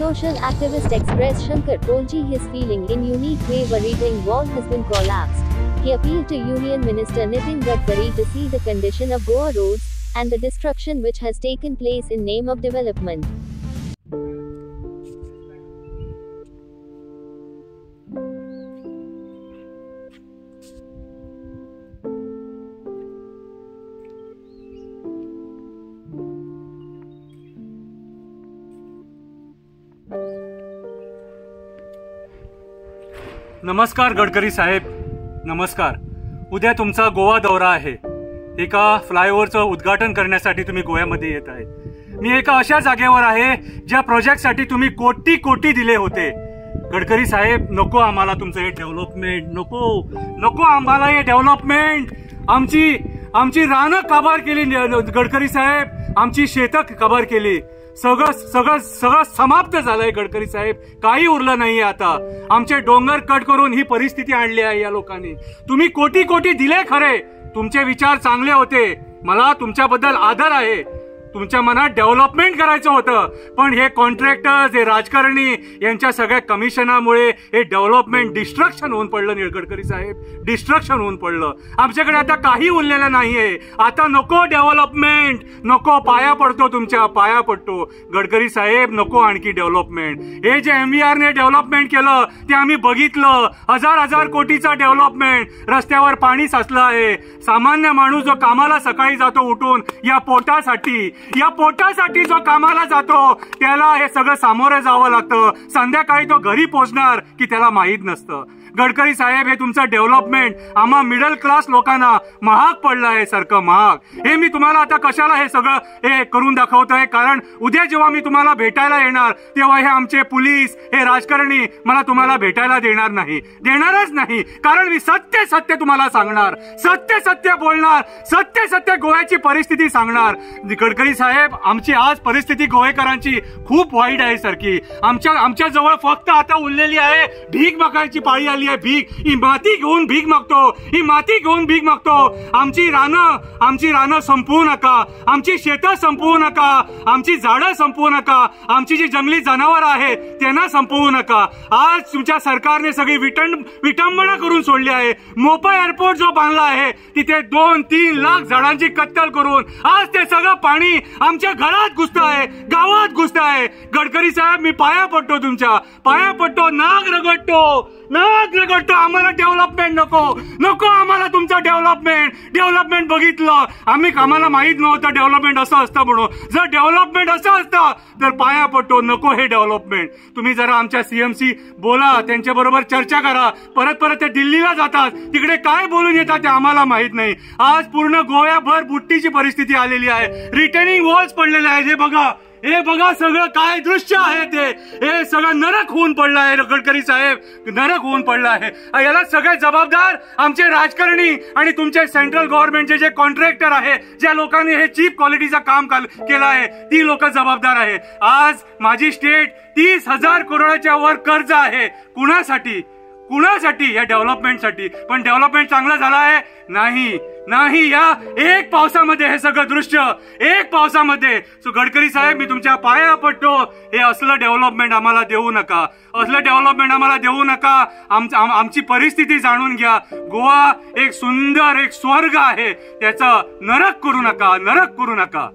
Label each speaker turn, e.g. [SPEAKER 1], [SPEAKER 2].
[SPEAKER 1] Social activist expressed Shankar Polji his feeling in unique way worrying wall has been collapsed. He appealed to Union Minister Nitin Gadkari to see the condition of Goa roads and the destruction which has taken place in name of development.
[SPEAKER 2] नमस्कार गडकरी साहेब, नमस्कार. उद्या तुमचा गोवा दौरा आहे. एका फ्लायओव्हरचं उद्घाटन करण्यासाठी तुम्ही गोव्यामध्ये येत आहे. मी एका अशा जागेवर आहे ज्या प्रोजेक्टसाठी तुम्ही कोटी कोटी दिले होते. गडकरी साहेब, नको आम्हाला तुमचं हे डेव्हलपमेंट, नको आम्हाला हे डेव्हलपमेंट. आमची रानं काबार केली गडकरी साहेब, आमची शेतं काबार केली. सगळं समाप्त झालंय गडकरी साहेब. काही उरलं नाहीये आता. आमचे डोंगर कट करून ही परिस्थिती आणली आहे या लोकांनी. तुम्ही कोटी कोटी दिले खरे, तुमचे विचार चांगले होते, मला तुमच्याबद्दल आदर आहे. तुमच्या मनात डेव्हलपमेंट करायचं होतं, पण हे कॉन्ट्रॅक्टर्स, हे राजकारणी यांच्या सगळ्या कमिशनामुळे हे डेव्हलपमेंट डिस्ट्रक्शन होऊन पडलं गडकरी साहेब, डिस्ट्रक्शन होऊन पडलं. आमच्याकडे आता काही उरलेलं नाहीये. आता नको डेव्हलपमेंट, नको. पाया पडतो, तुमच्या पाया पडतो गडकरी साहेब, नको आणखी डेव्हलपमेंट. हे जे MVR ने डेव्हलपमेंट केलं ते आम्ही बघितलं. हजार कोटीचा डेव्हलपमेंट. रस्त्यावर पाणी साचलं आहे. सामान्य माणूस जो कामाला सकाळी जातो उठून या पोटासाठी जो कामाला जातो त्याला हे सगळं सामोरे जावं लागतं. संध्याकाळी तो घरी पोहोचणार की त्याला माहीत नसतं. गडकरी साहेब, हे तुमचं डेव्हलपमेंट आम्हा मिडल क्लास लोकांना महाग पडलं आहे, सारखं महाग. हे मी तुम्हाला आता कशाला हे सगळं हे करून दाखवतोय, कारण उद्या जेव्हा मी तुम्हाला भेटायला येणार तेव्हा हे आमचे पोलीस, हे राजकारणी मला तुम्हाला भेटायला देणारच नाही. कारण मी सत्य तुम्हाला सांगणार, सत्य बोलणार, सत्य गोव्याची परिस्थिती सांगणार. गडकरी साहेब, आमची आज परिस्थिती गोवेकरांची खूप वाईट आहे सारखी. आमच्या जवळ फक्त आता उरलेली आहे भीक मागायची पाळी आली आहे. भीक, ही माती घेऊन भीक मागतो. आमची रानं संपवू नका, आमची शेतं संपवू नका, आमची झाडं संपवू नका, आमची जी जंगली जनावर आहेत त्यांना संपवू नका. आज तुमच्या सरकारने सगळी विटंबना करून सोडली आहे. मोपा एअरपोर्ट जो बांधला आहे तिथे 2-3 लाख झाडांची कत्तल करून आज ते सगळं पाणी आमच्या घरात घुसत आहे, गावात घुसत आहे. गडकरी साहेब, मी पाया पडतो, तुमच्या पाया पडतो, नाग रगडतो. आम्हाला डेव्हलपमेंट नको. आम्हाला तुमचं डेव्हलपमेंट बघितलं आम्हाला माहित नव्हतं डेव्हलपमेंट असं असतं म्हणून. जर डेव्हलपमेंट असं असतं तर पाया पडतो, नको हे डेव्हलपमेंट. तुम्ही जरा आमच्या CMशी बोला, त्यांच्या बरोबर चर्चा करा. परत ते दिल्लीला जातात, तिकडे काय बोलून येतात ते आम्हाला माहित नाही. आज पूर्ण गोव्याभर बुट्टीची परिस्थिती आलेली आहे. रिटेनिंग वॉल्स पडलेले आहेत. हे बघा सगळं काय दृश्य आहे ते. हे सगळं नरक होऊन पडलं आहे गडकरी साहेब, नरक होऊन पडलं आहे. याला सगळे जबाबदार आमचे राजकारणी आणि तुमचे सेंट्रल गव्हर्नमेंटचे जे कॉन्ट्रॅक्टर आहे, ज्या लोकांनी हे चीप क्वालिटीचं काम केलं आहे, ती लोक जबाबदार आहे. आज माझी स्टेट 30,000 करोडाच्या वर कर्ज आहे. कुणासाठी? या डेव्हलपमेंटसाठी. पण डेव्हलपमेंट चांगलं झालं आहे? नाही. या एक पावसामध्ये हे सगळं दृश्य, एक पावसामध्ये. सो गडकरी साहेब, मी तुमच्या पाया पडतो, हे असलं डेव्हलपमेंट आम्हाला देऊ नका. आमची परिस्थिती जाणून घ्या. गोवा एक सुंदर, एक स्वर्ग आहे, त्याचं नरक करू नका.